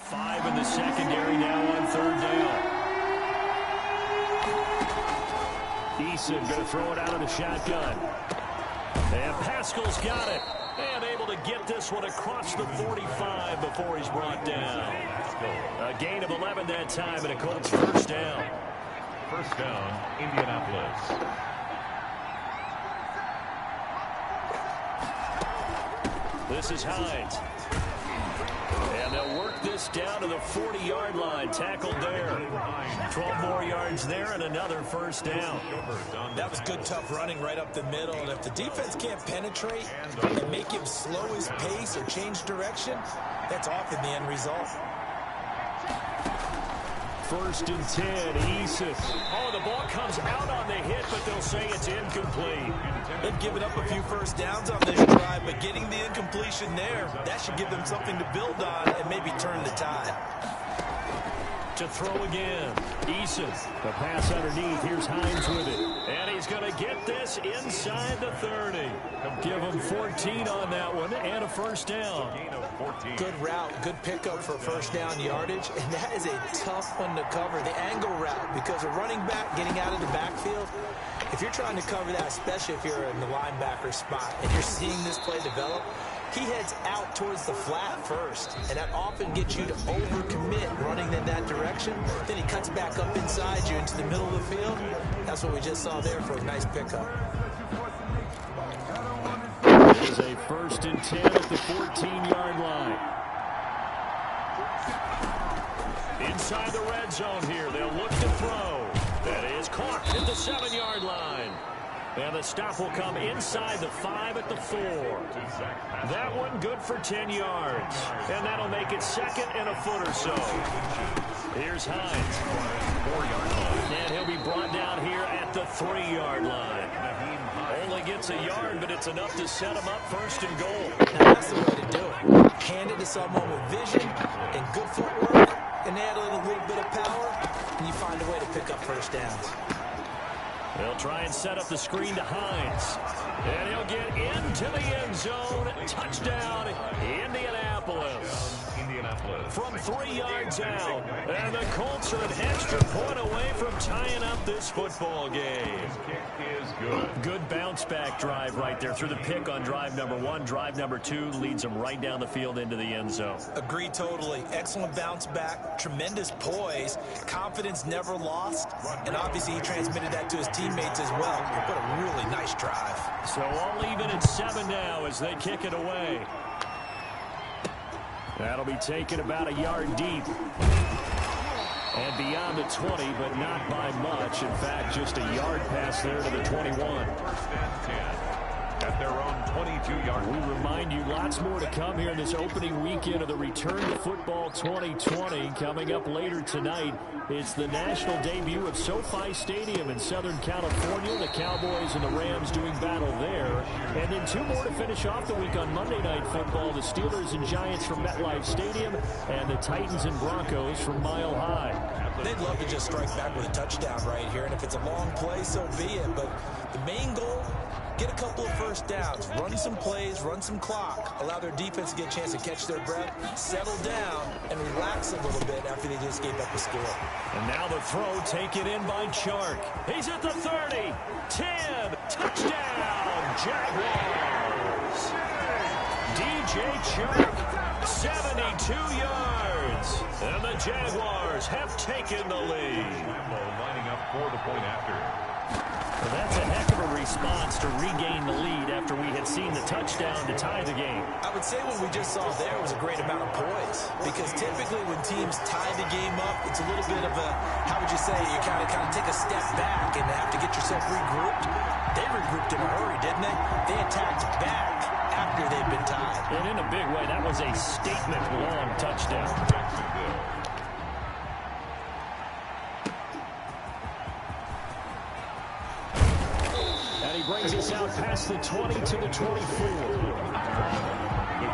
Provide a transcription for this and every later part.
5 in the secondary now on 3rd down. Eason going to throw it out of the shotgun. And Pascal's got it. And able to get this one across the 45 before he's brought down. A gain of 11 that time, and a Colts 1st down. 1st down, Indianapolis. This is Hines. And they'll work this down to the 40-yard line. Tackled there. 12 more yards there and another 1st down. That was good, tough running right up the middle. And if the defense can't penetrate and make him slow his pace or change direction, that's often the end result. 1st and 10, Eason. Oh, the ball comes out on the hit, but they'll say it's incomplete. They've given up a few 1st downs on this drive, but getting the incompletion there, that should give them something to build on and maybe turn the tide. To throw again, Eason. The pass underneath. Here's Hines with it. And he's going to get this inside the 30. Give him 14 on that one and a 1st down. Good route, good pickup for 1st down yardage, and that is a tough one to cover, the angle route, because a running back getting out of the backfield, if you're trying to cover that, especially if you're in the linebacker spot and you're seeing this play develop, he heads out towards the flat first, and that often gets you to overcommit running in that direction. Then he cuts back up inside you into the middle of the field. That's what we just saw there for a nice pickup. It is a 1st and 10 at the 14-yard line. Inside the red zone here. They'll look to throw. That is caught at the 7-yard line. And the stop will come inside the 5 at the 4. That one good for 10 yards. And that'll make it 2nd and a foot or so. Here's Hines. 4-yard line. And he'll be brought down here at the 3-yard line. Only gets a yard, but it's enough to set him up 1st and goal. Now that's the way to do it. Hand it to someone with vision and good footwork, and add a little bit of power, and you find a way to pick up 1st downs. They'll try and set up the screen to Hines. And he'll get into the end zone. Touchdown, Indianapolis. From 3 yards out. And the Colts are an extra point away from tying up this football game. Kick is good. Good bounce back drive right there through the pick on drive number 1. Drive number 2 leads them right down the field into the end zone. Agree totally. Excellent bounce back. Tremendous poise. Confidence never lost. And obviously he transmitted that to his teammates as well. What a really nice drive. So all even at 7 now as they kick it away. That'll be taken about a yard deep. And beyond the 20, but not by much. In fact, just a yard pass there to the 21. 1st and 10 at their own 22-yard line. We remind you lots more to come here in this opening weekend of the Return to Football 2020. Coming up later tonight, it's the national debut of SoFi Stadium in Southern California. The Cowboys and the Rams doing battle there. And then 2 more to finish off the week on Monday Night Football. The Steelers and Giants from MetLife Stadium and the Titans and Broncos from Mile High. They'd love to just strike back with a touchdown right here. And if it's a long play, so be it. But the main goal, get a couple of 1st downs, run some plays, run some clock, allow their defense to get a chance to catch their breath, settle down, and relax a little bit after they just gave up a score. And now the throw taken in by Chark. He's at the 30, 10, touchdown, Jaguars. DJ Chark, 72 yards. And the Jaguars have taken the lead. Lining up for the point after. Well, that's a heck of a response to regain the lead after we had seen the touchdown to tie the game. I would say what we just saw there was a great amount of poise, because typically when teams tie the game up, it's a little bit of a, how would you say, you kind of take a step back and have to get yourself regrouped. They regrouped in a hurry, didn't they? They attacked back after they'd been tied. And in a big way, that was a statement-long touchdown. Brings us out past the 20 to the 24. The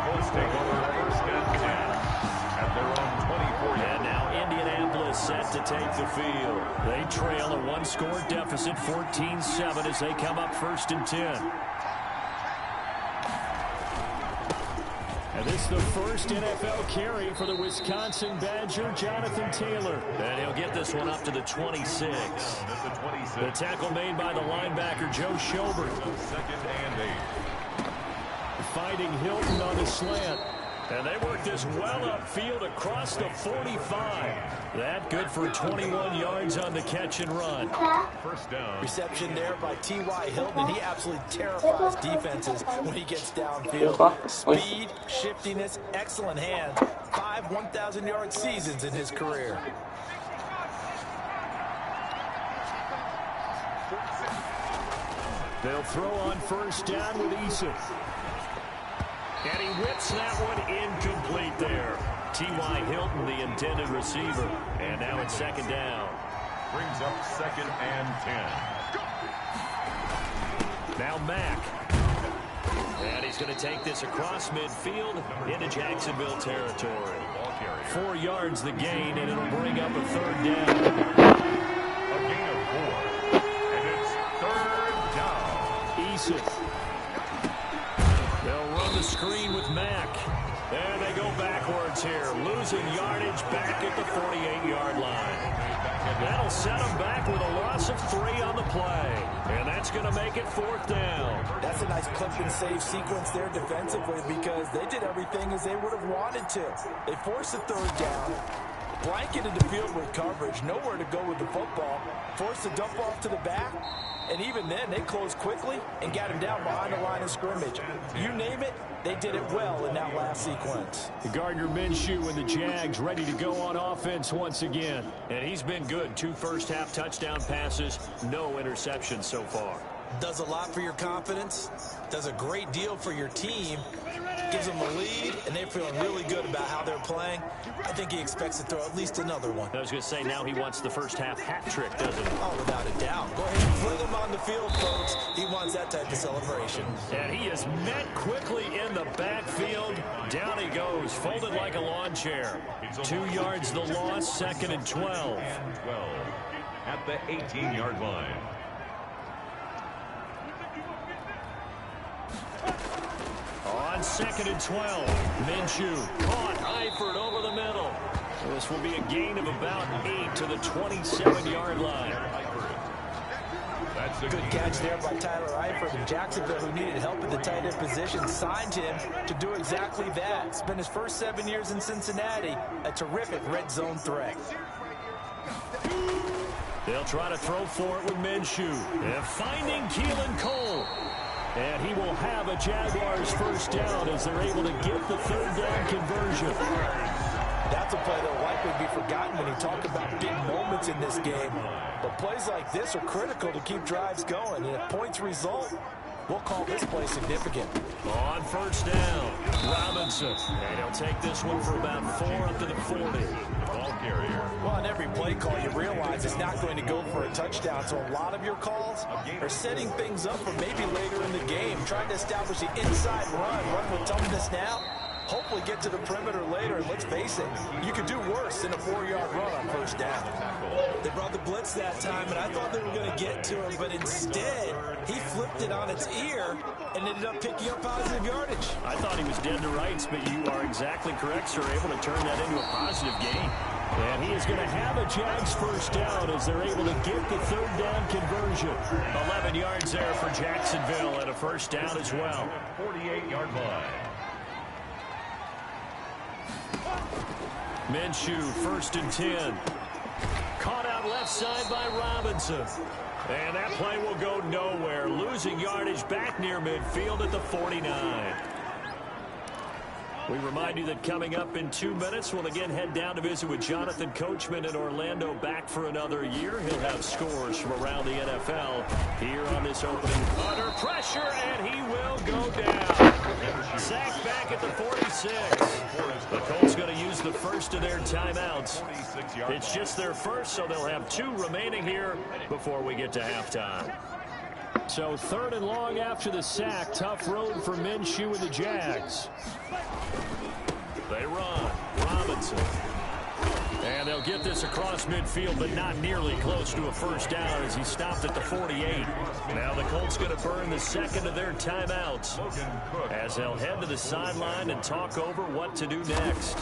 Colts take over 1st and 10 at their own 24. And now Indianapolis set to take the field. They trail a 1-score deficit, 14-7 as they come up 1st and 10. And this is the first NFL carry for the Wisconsin Badger, Jonathan Taylor. And he'll get this one up to the 26. The tackle made by the linebacker, Joe Schobert. Second and 8. Finding Hilton on the slant. And they work this well upfield across the 45. That good for 21 yards on the catch and run. First down. Reception there by T.Y. Hilton. He absolutely terrifies defenses when he gets downfield. Speed, shiftiness, excellent hands. 5 1,000-yard seasons in his career. They'll throw on first down with Eason. And he whips that one incomplete there. T.Y. Hilton, the intended receiver. And now it's second down. Brings up second and 10. Now Mack. And he's going to take this across midfield into Jacksonville territory. 4 yards the gain, and it'll bring up a third down. A gain of 4. And it's third down. Eason. They'll run the screen with Mack. And they go backwards here. Losing yardage back at the 48-yard line. That'll set them back with a loss of 3 on the play. And that's going to make it fourth down. That's a nice clip and save sequence there defensively because they did everything as they would have wanted to. They forced the third down, blanketed the field with coverage, nowhere to go with the football, forced the dump off to the back, and even then they closed quickly and got him down behind the line of scrimmage. You name it, they did it well in that last sequence. Gardner Minshew and the Jags ready to go on offense once again. And he's been good. 2 first-half touchdown passes, no interceptions so far. Does a lot for your confidence, does a great deal for your team, gives them a lead, and they're feeling really good about how they're playing. I think he expects to throw at least another one. I was going to say, now he wants the first-half hat trick, doesn't he? Oh, without a doubt. Go ahead and fling him on the field, folks. He wants that type of celebration. And he is met quickly in the backfield. Down he goes, folded like a lawn chair. 2 yards the loss, second and 12. And 12 at the 18-yard line. On second and 12, Minshew caught Eifert over the middle. This will be a gain of about 8 to the 27-yard line. That's a good catch there by Tyler Eifert. And Jacksonville, who needed help at the tight end position, signed him to do exactly that. Spent his first 7 years in Cincinnati, a terrific red zone threat. They'll try to throw for it with Minshew. And finding Keelan Cole. And he will have a Jaguars first down as they're able to get the third down conversion. That's a play that will likely be forgotten when you talk about big moments in this game. But plays like this are critical to keep drives going. And if points result, we'll call this play significant. On first down, Robinson. And he'll take this one for about 4 up to the 40. ball carrier. Well, on every play call, you realize it's not going to go for a touchdown. So a lot of your calls are setting things up for maybe later in the game, trying to establish the inside run with toughness now. Hopefully get to the perimeter later, and let's face it, you could do worse than a 4-yard run on first down. They brought the blitz that time, and I thought they were going to get to him, but instead, he flipped it on its ear and ended up picking up positive yardage. I thought he was dead to rights, but you are exactly correct, sir, able to turn that into a positive gain. And he is going to have a Jags first down as they're able to get the third down conversion. 11 yards there for Jacksonville and a first down as well. 48-yard line. Minshew, first and 10. Caught out left side by Robinson. And that play will go nowhere. Losing yardage back near midfield at the 49. We remind you that coming up in 2 minutes, we'll again head down to visit with Jonathan Coachman in Orlando, back for another year. He'll have scores from around the NFL here on this opening. Under pressure, and he will go down. Sacked back at the 46. The Colts going to use the first of their timeouts. It's just their first, so they'll have 2 remaining here before we get to halftime. So 3rd and long after the sack. Tough road for Minshew and the Jags. They run. Robinson. And they'll get this across midfield, but not nearly close to a first down as he stopped at the 48. Now the Colts going to burn the second of their timeouts as they'll head to the sideline and talk over what to do next.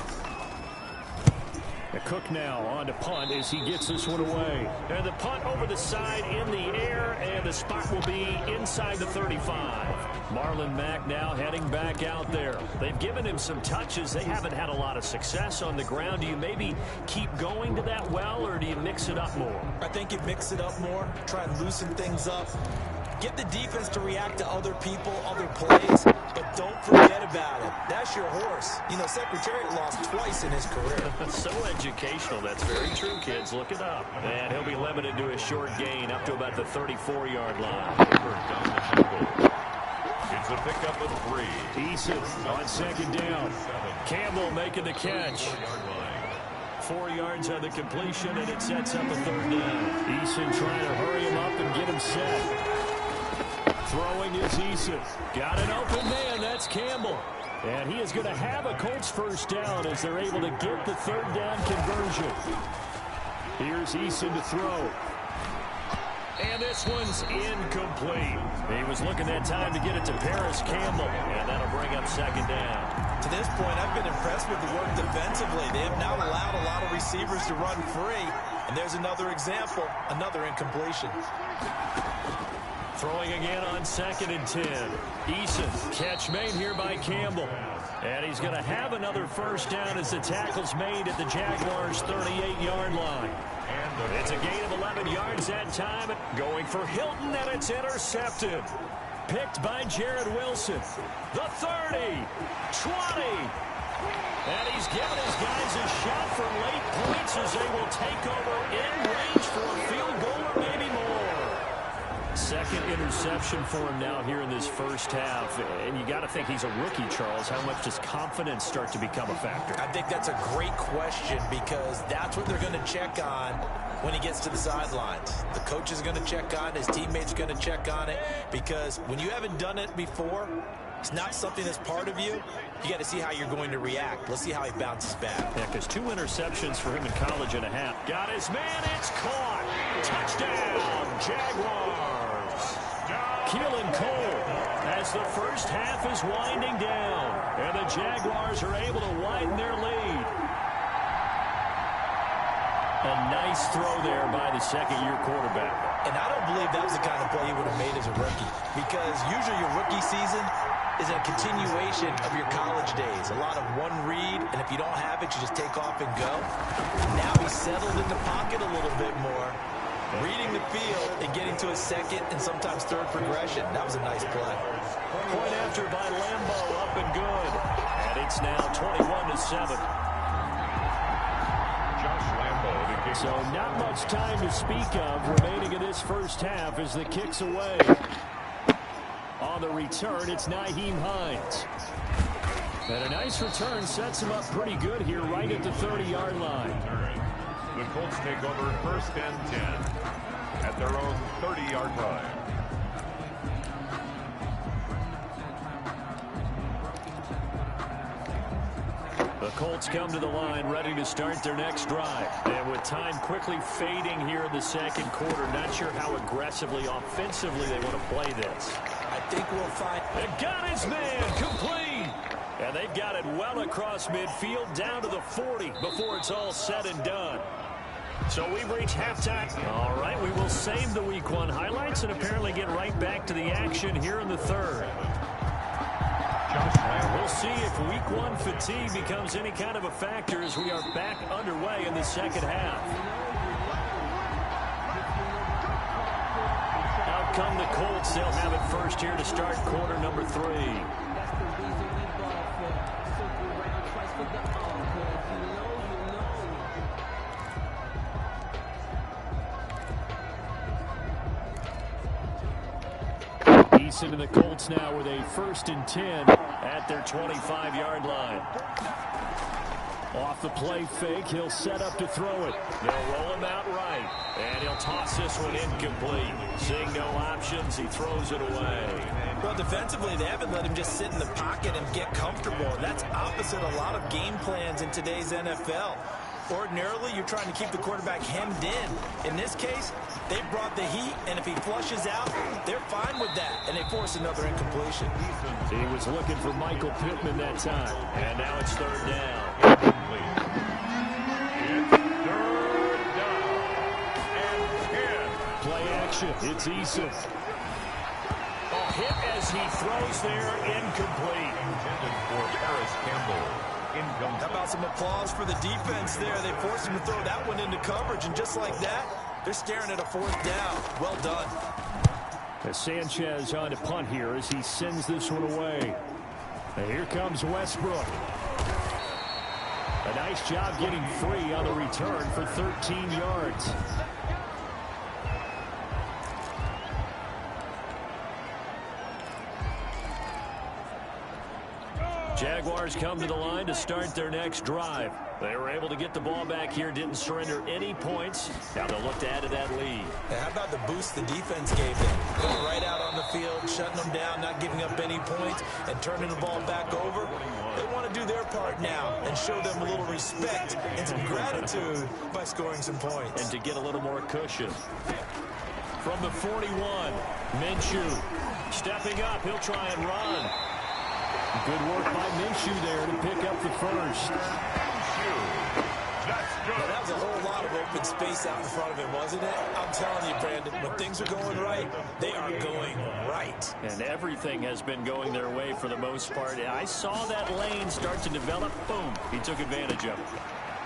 Cook now on to punt as he gets this one away. And the punt over the side in the air, and the spot will be inside the 35. Marlon Mack now heading back out there. They've given him some touches. They haven't had a lot of success on the ground. Do you maybe keep going to that well, or do you mix it up more? I think you mix it up more, try and loosen things up. Get the defense to react to other people, other plays, but don't forget about it. That's your horse. You know, Secretariat lost twice in his career. So educational. That's very true, kids. Look it up. And he'll be limited to a short gain up to about the 34-yard line. It's a pickup of 3. Eason on second down. Campbell making the catch. 4 yards on the completion, and it sets up a third down. Eason trying to hurry him up and get him set. Throwing is Eason. Got an open man. That's Campbell. And he is going to have a Colts first down as they're able to get the third down conversion. Here's Eason to throw. And this one's incomplete. He was looking that time to get it to Paris Campbell. And that'll bring up second down. To this point, I've been impressed with the work defensively. They have not allowed a lot of receivers to run free. And there's another example, another incompletion. Throwing again on second and 10. Eason, catch made here by Campbell. And he's going to have another first down as the tackle's made at the Jaguars' 38-yard line. It's a gain of 11 yards that time. Going for Hilton, and it's intercepted. Picked by Jared Wilson. The 30, 20. And he's given his guys a shot for late points as they will take over in range for a field goal or maybe more. Second interception for him now here in this first half. And you got to think he's a rookie, Charles. How much does confidence start to become a factor? I think that's a great question because that's what they're going to check on when he gets to the sidelines. The coach is going to check on it. His teammates are going to check on it because when you haven't done it before, it's not something that's part of you. You got to see how you're going to react. Let's see how he bounces back. Yeah, because 2 interceptions for him in college and a half. Got his man. It's caught. Touchdown, Jaguars. Keelan Cole as the first half is winding down. And the Jaguars are able to widen their lead. A nice throw there by the second-year quarterback. And I don't believe that was the kind of play he would have made as a rookie because usually your rookie season is a continuation of your college days. A lot of one read, and if you don't have it, you just take off and go. Now he's settled in the pocket a little bit more, reading the field and getting to a second and sometimes third progression. That was a nice play. Point after by Lambo, up and good. And it's now 21-7. So not much time to speak of remaining in this first half as the kick's away. On the return, it's Nyheim Hines. And a nice return sets him up pretty good here right at the 30-yard line. The Colts take over first and 10 at their own 30-yard line. The Colts come to the line ready to start their next drive. And with time quickly fading here in the second quarter, not sure how aggressively, offensively they want to play this. I think we'll find... They got his man complete. And they've got it well across midfield down to the 40 before it's all said and done. So we've reached halftime. All right, we will save the Week 1 highlights and apparently get right back to the action here in the third. We'll see if Week 1 fatigue becomes any kind of a factor as we are back underway in the second half. Out come the Colts. They'll have it first here to start quarter number 3. Eason to the Colts now with a 1st and 10 at their 25-yard line. Off the play fake, he'll set up to throw it. They'll roll him out right, and he'll toss this one incomplete. Seeing no options, he throws it away. Well, defensively, they haven't let him just sit in the pocket and get comfortable. That's opposite a lot of game plans in today's NFL. Ordinarily, you're trying to keep the quarterback hemmed in. In this case, they brought the heat, and if he flushes out, they're fine with that, and they force another incompletion. He was looking for Michael Pittman that time, and now it's third down. It's third down and 10. Play action. It's Eason. A hit as he throws there, incomplete. Intended for Harris Campbell. How about some applause for the defense there? They forced him to throw that one into coverage, and just like that, they're staring at a fourth down. Well done. As Sanchez on to punt here as he sends this one away. And here comes Westbrook. A nice job getting free on the return for 13 yards. Jaguars come to the line to start their next drive. They were able to get the ball back here, didn't surrender any points. Now they'll look to add to that lead. And how about the boost the defense gave them? Going right out on the field, shutting them down, not giving up any points, and turning the ball back over. They want to do their part now and show them a little respect and some gratitude by scoring some points. And to get a little more cushion. From the 41, Minshew stepping up. He'll try and run. Good work by Minshew there to pick up the first. Now, that was a whole lot of open space out in front of him, wasn't it? I'm telling you, Brandon, when things are going right, they are going right. And everything has been going their way for the most part. I saw that lane start to develop. Boom. He took advantage of it.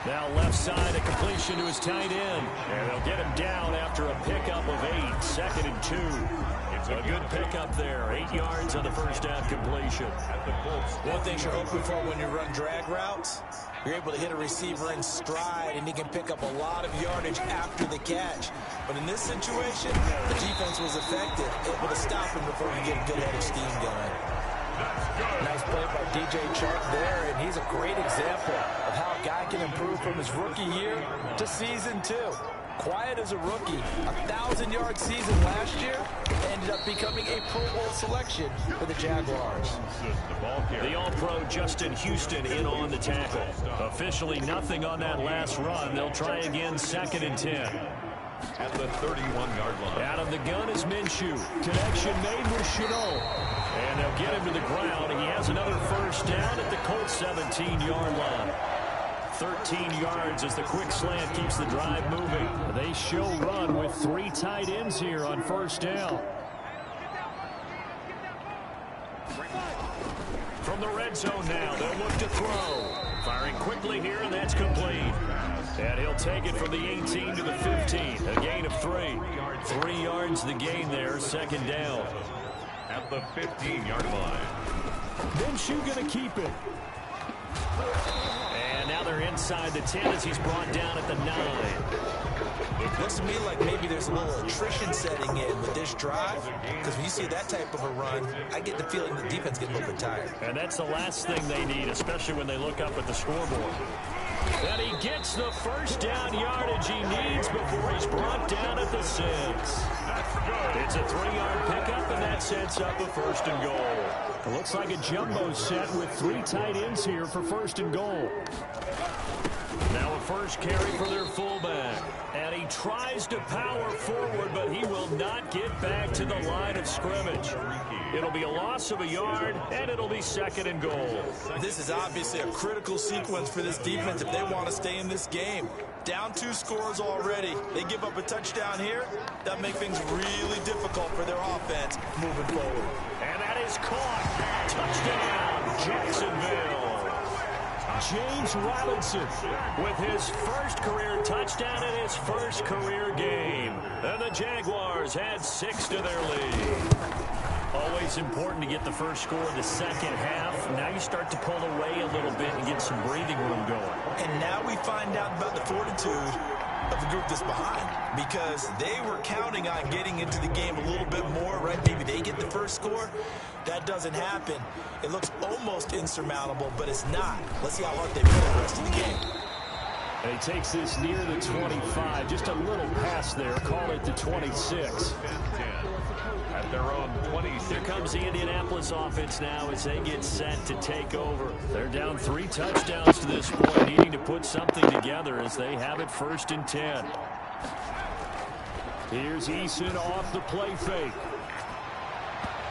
Now left side, a completion to his tight end. And they'll get him down after a pickup of 8. 2nd and 2. It's a good pickup there. 8 yards on the first down completion. One thing you're hoping for when you run drag routes, you're able to hit a receiver in stride, and he can pick up a lot of yardage after the catch. But in this situation, the defense was effective, able to stop him before he get a good head of steam going. Nice play by DJ Chark there, and he's a great example of how a guy can improve from his rookie year to season 2. Quiet as a rookie, 1,000-yard season last year, ended up becoming a Pro Bowl selection for the Jaguars. The All-Pro Justin Houston in on the tackle. Officially nothing on that last run. They'll try again, 2nd and 10. At the 31-yard line. Out of the gun is Minshew. Connection made with Chenault. And they'll get him to the ground. He has another first down at the Colts 17-yard line. 13 yards as the quick slant keeps the drive moving. They show run with 3 tight ends here on first down. From the red zone now, they'll look to throw. Firing quickly here, and that's complete. And he'll take it from the 18 to the 15. A gain of 3. 3 yards the gain there, 2nd down. At the 15-yard line. Minshew going to keep it. And now they're inside the 10 as he's brought down at the 9. It looks to me like maybe there's a little attrition setting in with this drive, because when you see that type of a run, I get the feeling the defense gets a little bit tired. And that's the last thing they need, especially when they look up at the scoreboard. And he gets the first down yardage he needs before he's brought down at the 6. It's a 3-yard pickup, and that sets up a 1st and goal. It looks like a jumbo set with 3 tight ends here for 1st and goal. Now a first carry for their fullback. And he tries to power forward, but he will not get back to the line of scrimmage. It'll be a loss of a yard, and it'll be 2nd and goal. This is obviously a critical sequence for this defense if they want to stay in this game. Down 2 scores already. They give up a touchdown here. That makes things really difficult for their offense moving forward. And that is caught. Touchdown, Jacksonville. James Robinson with his first career touchdown in his first career game. And the Jaguars add 6 to their lead. Always important to get the first score in the second half. Now you start to pull away a little bit and get some breathing room going. And now we find out about the fortitude of the group that's behind, because they were counting on getting into the game a little bit more, right? Maybe they get the first score. That doesn't happen. It looks almost insurmountable, but it's not. Let's see how hard they play the rest of the game. And he takes this near the 25. Just a little pass there. Call it the 26. At their own 26. Here comes the Indianapolis offense now as they get set to take over. They're down 3 touchdowns to this point, needing to put something together as they have it 1st and 10. Here's Eason off the play fake.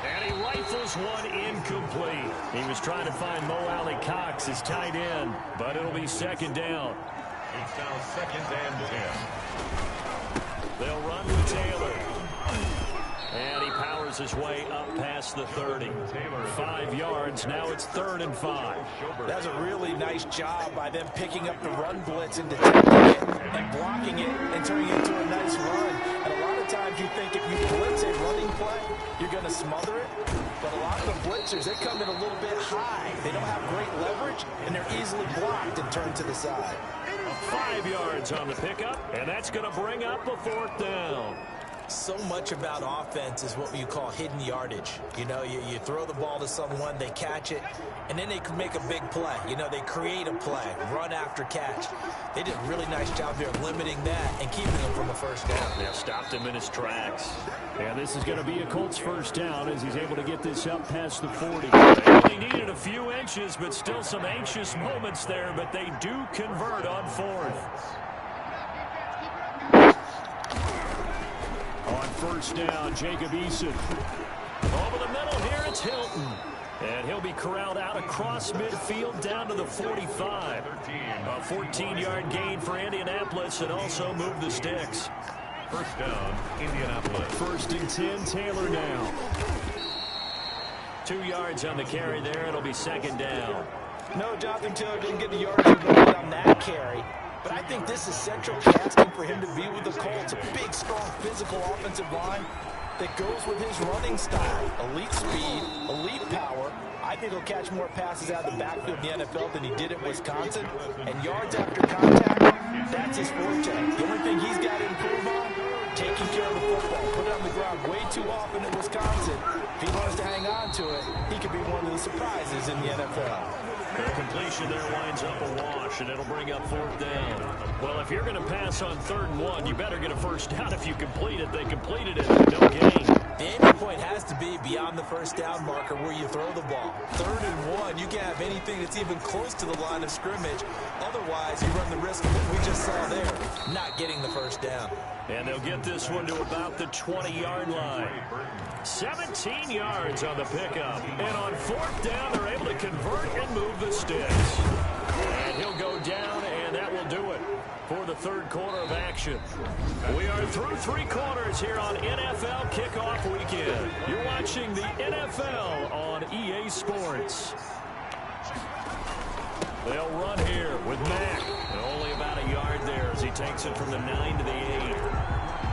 And he rifles one incomplete. He was trying to find Mo Alley Cox, his tight end, but it'll be 2nd down. It's now 2nd and 10. They'll run with Taylor. And he powers his way up past the 30. 5 yards. Now it's 3rd and 5. That's a really nice job by them picking up the run blitz and detecting it and blocking it and turning it into a nice run. And a lot of times you think if you blitz a running play, you're going to smother it. But a lot of the blitzers, they come in a little bit high. They don't have great leverage, and they're easily blocked and turned to the side. 5 yards on the pickup, and that's going to bring up a 4th down. So much about offense is what you call hidden yardage. You know, you throw the ball to someone, they catch it, and then they can make a big play. You know, they create a play, run after catch. They did a really nice job here limiting that and keeping him from a 1st down. They stopped him in his tracks. And this is going to be a Colts 1st down as he's able to get this up past the 40. They only needed a few inches, but still some anxious moments there, but they do convert on 4th. On 1st down, Jacob Eason. Over the middle here, it's Hilton. And he'll be corralled out across midfield down to the 45. A 14-yard gain for Indianapolis and also move the sticks. 1st down, Indianapolis. 1st and 10, Taylor now. 2 yards on the carry there. It'll be 2nd down. No, Jonathan Taylor didn't get the yards he wanted on that carry. But I think this is central tasking for him to be with the Colts. A big, strong, physical offensive line that goes with his running style. Elite speed, elite power. I think he'll catch more passes out of the backfield in the NFL than he did at Wisconsin. And yards after contact, that's his forte. The only thing he's got to improve on, taking care of the football. Put it on the ground way too often at Wisconsin. If he wants to hang on to it, he could be one of the surprises in the NFL. The completion there winds up a wash, and it'll bring up 4th down. Well, if you're going to pass on 3rd and 1, you better get a 1st down if you complete it. They completed it, no gain. The aiming point has to be beyond the 1st down marker where you throw the ball. 3rd and 1, you can't have anything that's even close to the line of scrimmage. Otherwise, you run the risk of what we just saw there, not getting the 1st down. And they'll get this one to about the 20-yard line. 17 yards on the pickup. And on 4th down, they're able to convert and move the sticks. And he'll go down, and that will do it for the 3rd quarter of action. We are through 3 quarters here on NFL Kickoff Weekend. You're watching the NFL on EA Sports. They'll run here with Mack. And only about a yard there as he takes it from the 9 to the 8.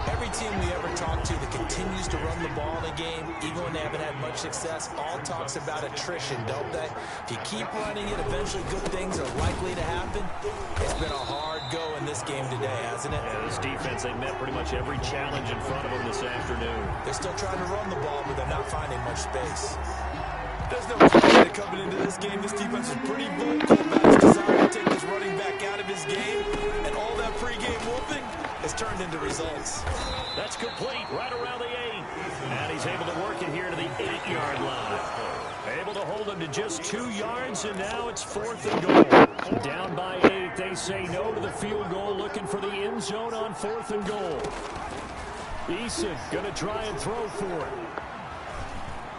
Every team we ever talk to that continues to run the ball in a game, even when they haven't had much success, all talks about attrition, don't they? If you keep running it, eventually good things are likely to happen. It's been a hard go in this game today, hasn't it? Yeah, this defense, they met pretty much every challenge in front of them this afternoon. They're still trying to run the ball, but they're not finding much space. There's no question that coming into this game, this defense is pretty vocal about its desire to take this running back out of his game, and all that pregame whooping has turned into results. That's complete right around the 8. And he's able to work it here to the 8-yard line. Able to hold him to just 2 yards, and now it's 4th and goal. Down by 8, they say no to the field goal, looking for the end zone on 4th and goal. Eason going to try and throw for it.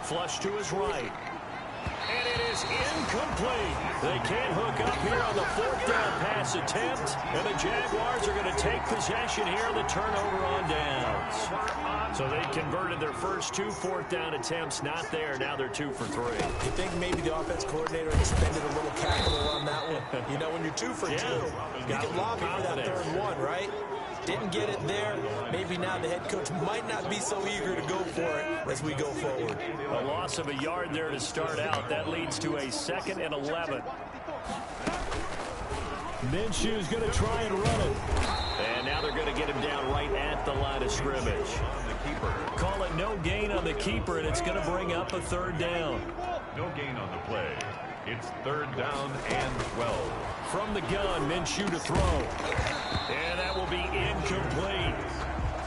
Flush to his right. And it is incomplete. They can't hook up here on the 4th down pass attempt. And the Jaguars are going to take possession here on the turnover on downs. So they converted their first 2 4th down attempts. Not there. Now they're 2 for 3. You think maybe the offense coordinator expended a little capital on that one? You know, when you're 2 for 2, you can lobby for that 3rd one, right? Didn't get it there. Maybe now the head coach might not be so eager to go for it as we go forward. A loss of a yard there to start out. That leads to a 2nd and 11. Minshew's going to try and run it. And now they're going to get him down right at the line of scrimmage. Call it no gain on the keeper, and it's going to bring up a 3rd down. No gain on the play. It's 3rd down and 12. from the gun. Minshew to throw. And that will be incomplete.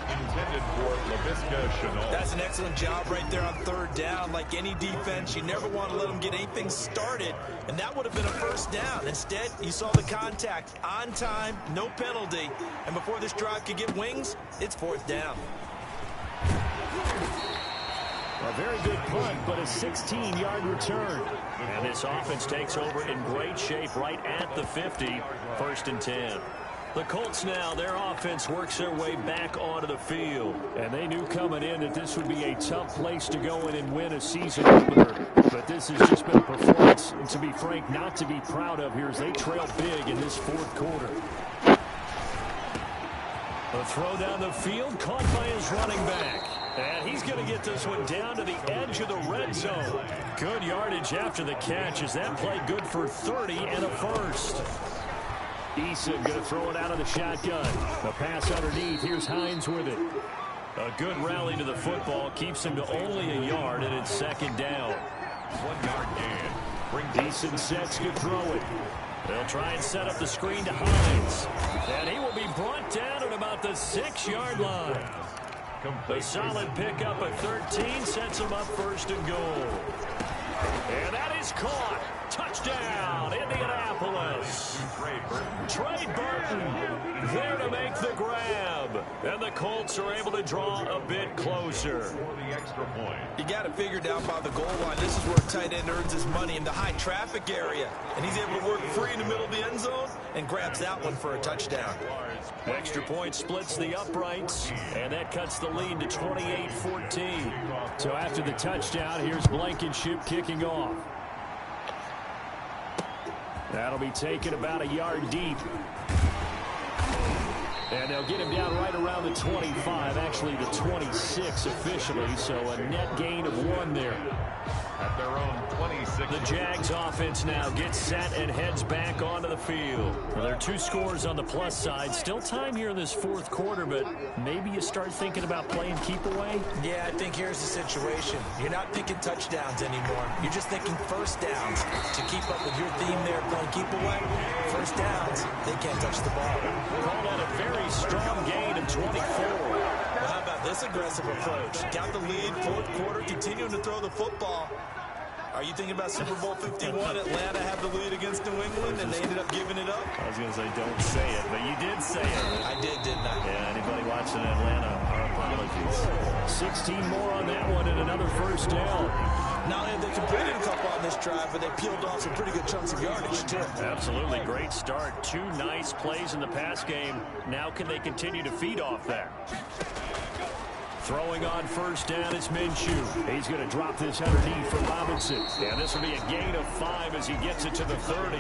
Intended for LaVisca Chenault. That's an excellent job right there on third down. Like any defense, you never want to let them get anything started, and that would have been a first down. Instead, you saw the contact on time, no penalty, and before this drive could get wings, it's fourth down. A very good punt, but a 16-yard return. And this offense takes over in great shape right at the 50, 1st and 10. The Colts now, their offense works their way back onto the field. And they knew coming in that this would be a tough place to go in and win a season opener. But this has just been a performance, to be frank, not to be proud of here as they trail big in this 4th quarter. A throw down the field, caught by his running back. And he's going to get this one down to the edge of the red zone. Good yardage after the catch. Is that play good for 30 and a first? Eason going to throw it out of the shotgun. The pass underneath. Here's Hines with it. A good rally to the football. Keeps him to only a yard, and it's 2nd down. 1-yard gain. Eason sets to throw it. They'll try and set up the screen to Hines. And he will be brought down at about the 6-yard line. A solid pickup at 13 sets him up 1st and goal. And that is caught. Touchdown, Indianapolis. Trey Burton there to make the grab. And the Colts are able to draw a bit closer. For the extra point. You got it figured out by the goal line. This is where a tight end earns his money, in the high traffic area. And he's able to work free in the middle of the end zone and grabs that one for a touchdown. Extra point splits the uprights, and that cuts the lead to 28-14. So after the touchdown, here's Blankenship kicking off. That'll be taken about a yard deep. And they'll get him down right around the 25, actually the 26 officially, so a net gain of 1 there. At their own 26. The Jags offense now gets set and heads back onto the field. Well, there are 2 scores on the plus side. Still time here in this 4th quarter, but maybe you start thinking about playing keep away? Yeah, I think here's the situation. You're not thinking touchdowns anymore. You're just thinking first downs. To keep up with your theme there, playing keep away, first downs, they can't touch the ball. Call that a very strong gain of 24. Well, how about this aggressive approach? Got the lead, 4th quarter, continuing to throw the football. Are you thinking about Super Bowl 51? Atlanta had the lead against New England, and they ended up giving it up? I was going to say, don't say it, but you did say it. I did, didn't I? Yeah, anybody watching Atlanta, our apologies. 16 more on that one and another first down. Not only have they completed a couple on this drive, but they peeled off some pretty good chunks of yardage, too. Absolutely. Great start. 2 nice plays in the pass game. Now can they continue to feed off that? Throwing on first down is Minshew. He's going to drop this underneath for Robinson. And this will be a gain of 5 as he gets it to the 30.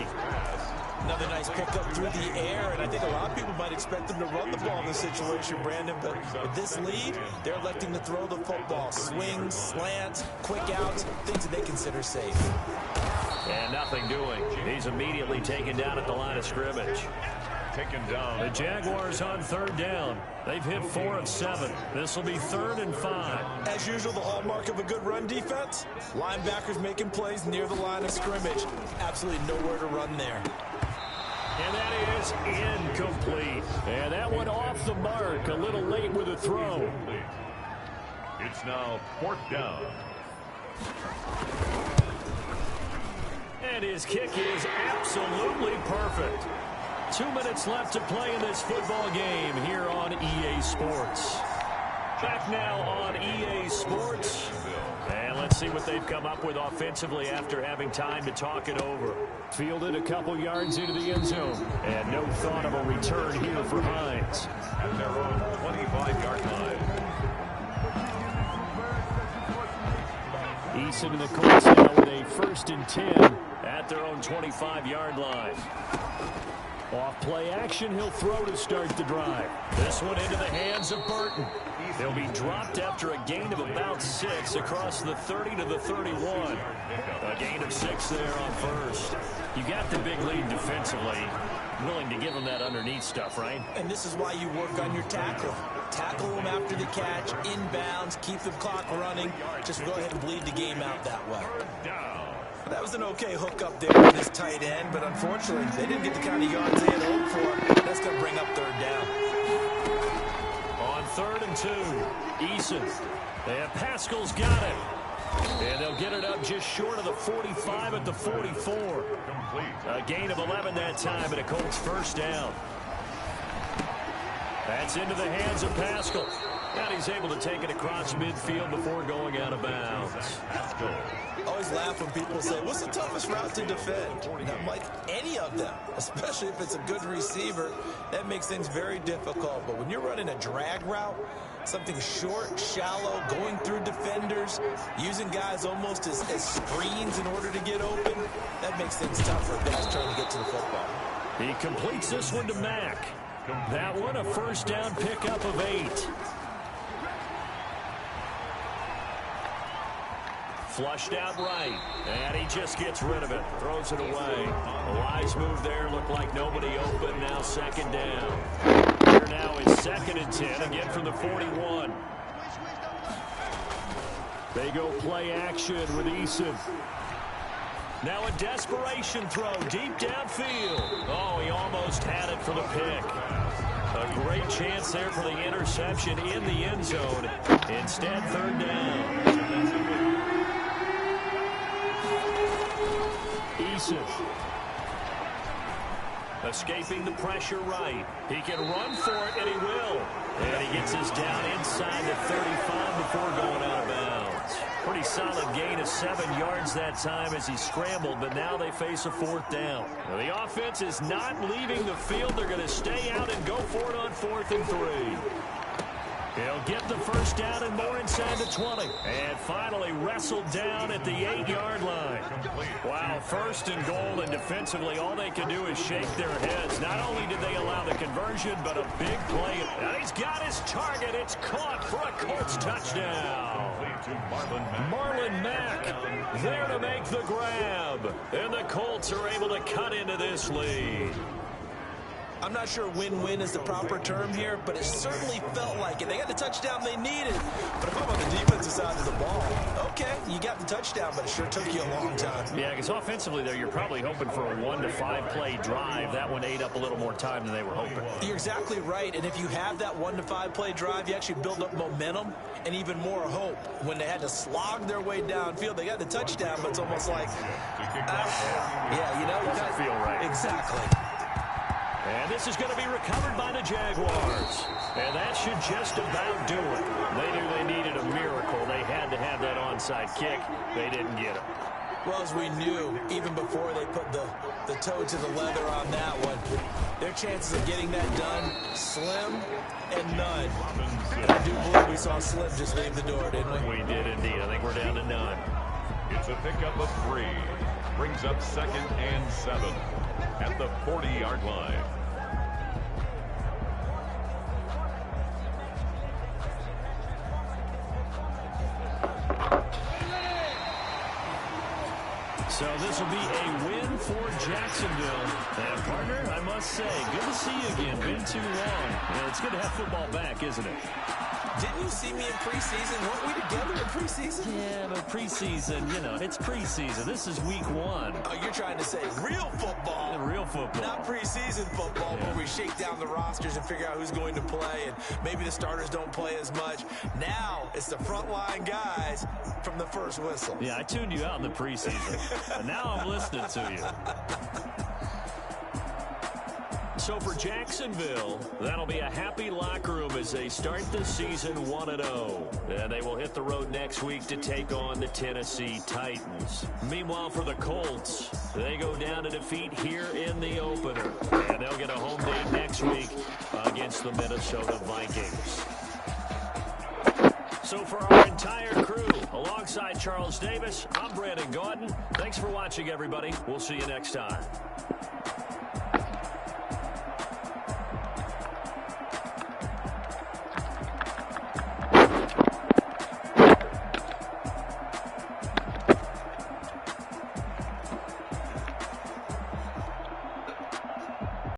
Another nice pickup through the air, and I think a lot of people might expect them to run the ball in this situation, Brandon, but with this lead, they're electing to throw the football. Swings, slants, quick outs, things that they consider safe. And nothing doing. He's immediately taken down at the line of scrimmage. Taken down. The Jaguars on 3rd down. They've hit 4 of 7. This will be 3rd and 5. As usual, the hallmark of a good run defense, linebackers making plays near the line of scrimmage. Absolutely nowhere to run there. And that is incomplete. And that one off the mark. A little late with a throw. It's now 4th down. And his kick is absolutely perfect. 2 minutes left to play in this football game here on EA Sports. Back now on EA Sports. And let's see what they've come up with offensively after having time to talk it over. Fielded a couple yards into the end zone. And no thought of a return here for Hines. At their own 25-yard line. Eason and the Colts now with a 1st and 10 at their own 25-yard line. Off play action, he'll throw to start the drive. This one into the hands of Burton. They'll be dropped after a gain of about 6 across the 30 to the 31. A gain of 6 there on first. You got the big lead defensively. Willing to give them that underneath stuff, right? And this is why you work on your tackle. Tackle them after the catch, inbounds, keep the clock running. Just go ahead and bleed the game out that way. That was an okay hook up there with this tight end, but unfortunately, they didn't get the kind of yards they had hoped for. That's going to bring up third down. On 3rd and 2, Eason. And Pascal's got it. And they'll get it up just short of the 45 at the 44. A gain of 11 that time, and a Colts first down. That's into the hands of Pascal. And he's able to take it across midfield before going out of bounds. I always laugh when people say, what's the toughest route to defend? And I'm like, any of them, especially if it's a good receiver. That makes things very difficult. But when you're running a drag route, something short, shallow, going through defenders, using guys almost as screens in order to get open, that makes things tough for guys trying to get to the football. He completes this one to Mack. That one a first down pickup of 8. Flushed out right, and he just gets rid of it, throws it away. A wise move there, looked like nobody open, now second down. Here now is 2nd and 10, again from the 41. They go play action with Eason. Now a desperation throw deep downfield. Oh, he almost had it for the pick. A great chance there for the interception in the end zone. Instead, third down. Eason. Escaping the pressure right. He can run for it, and he will. And he gets us down inside the 35 before going out of bounds. Pretty solid gain of 7 yards that time as he scrambled, but now they face a 4th down. Now, the offense is not leaving the field. They're going to stay out and go for it on 4th and 3. He'll get the first down and more inside the 20. And finally wrestled down at the 8-yard line. Wow, 1st and goal, and defensively all they can do is shake their heads. Not only did they allow the conversion, but a big play. And he's got his target. It's caught for a Colts touchdown. Marlon Mack there to make the grab. And the Colts are able to cut into this lead. I'm not sure win-win is the proper term here, but it certainly felt like it. They got the touchdown they needed. But if I'm on the defensive side of the ball, okay, you got the touchdown, but it sure took you a long time. Yeah, because offensively, there, you're probably hoping for a 1 to 5 play drive. That one ate up a little more time than they were hoping. You're exactly right, and if you have that 1 to 5 play drive, you actually build up momentum and even more hope. When they had to slog their way downfield, they got the touchdown, but it's almost like, yeah, you know, doesn't feel right. Exactly. And this is going to be recovered by the Jaguars. And that should just about do it. They knew they needed a miracle. They had to have that onside kick. They didn't get it. Well, as we knew, even before they put the toe to the leather on that one, their chances of getting that done, slim and none. And I do believe we saw Slim just leave the door, didn't we? We did indeed. I think we're down to none. It's a pickup of 3. Brings up 2nd and 7 at the 40-yard line. So this will be a win for Jacksonville. And partner, I must say, good to see you again. Been too long. And it's good to have football back, isn't it? Didn't you see me in preseason? Weren't we together in preseason? Yeah, but preseason, you know, it's preseason. This is week 1. Oh, you're trying to say real football. Yeah, real football. Not preseason football, where we shake down the rosters and figure out who's going to play, and maybe the starters don't play as much. Now it's the frontline guys from the first whistle. Yeah, I tuned you out in the preseason. And now I'm listening to you. So for Jacksonville, that'll be a happy locker room as they start the season 1-0. And they will hit the road next week to take on the Tennessee Titans. Meanwhile, for the Colts, they go down to defeat here in the opener. And they'll get a home date next week against the Minnesota Vikings. So for our entire crew, alongside Charles Davis, I'm Brandon Gaudin. Thanks for watching, everybody. We'll see you next time.